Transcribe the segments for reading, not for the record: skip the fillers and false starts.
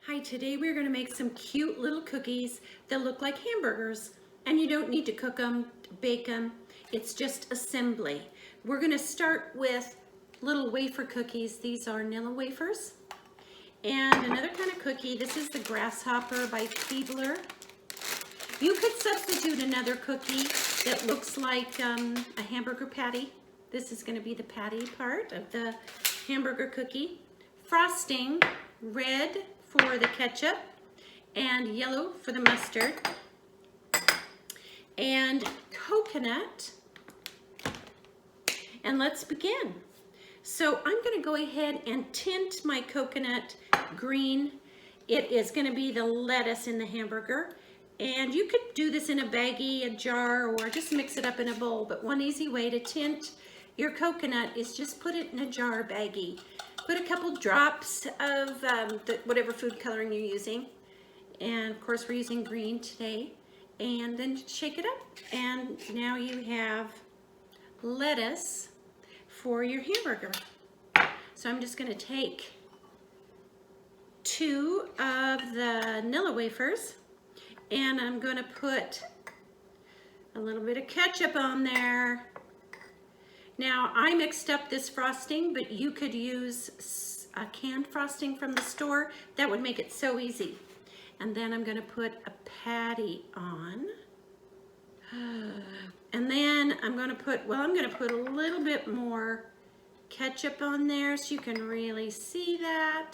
Hi, today we're going to make some cute little cookies that look like hamburgers, and you don't need to cook them, bake them. It's just assembly. We're going to start with little wafer cookies. These are Nilla wafers. And another kind of cookie, this is the Grasshopper by Keebler. You could substitute another cookie that looks like a hamburger patty. This is going to be the patty part of the hamburger cookie. Frosting, red for the ketchup and yellow for the mustard, and coconut. And let's begin. So I'm going to go ahead and tint my coconut green. It is going to be the lettuce in the hamburger. And you could do this in a baggie, a jar, or just mix it up in a bowl. But one easy way to tint your coconut is just put it in a jar baggie. Put a couple drops of whatever food coloring you're using. And of course we're using green today. And then shake it up. And now you have lettuce for your hamburger. So I'm just going to take 2 of the Nilla wafers. And I'm going to put a little bit of ketchup on there. Now, I mixed up this frosting, but you could use a canned frosting from the store. That would make it so easy. And then I'm going to put a patty on. And then I'm going to put, I'm going to put a little bit more ketchup on there so you can really see that.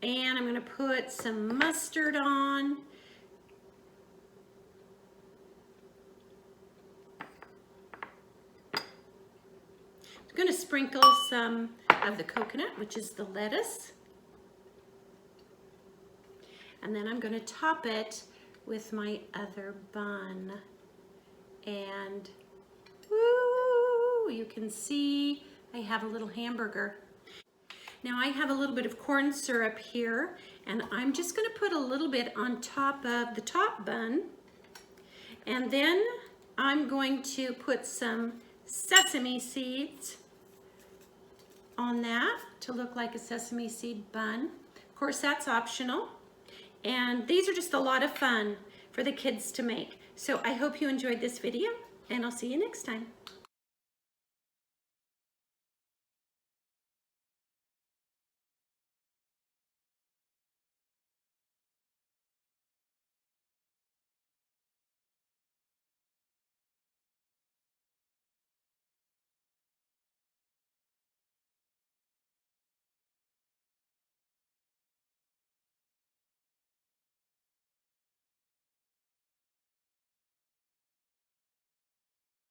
And I'm going to put some mustard on. I'm going to sprinkle some of the coconut, which is the lettuce. And then I'm going to top it with my other bun. And woo, you can see I have a little hamburger. Now I have a little bit of corn syrup here, and I'm just going to put a little bit on top of the top bun. And then I'm going to put some sesame seeds on that to look like a sesame seed bun. Of course, that's optional. And these are just a lot of fun for the kids to make. So I hope you enjoyed this video, and I'll see you next time.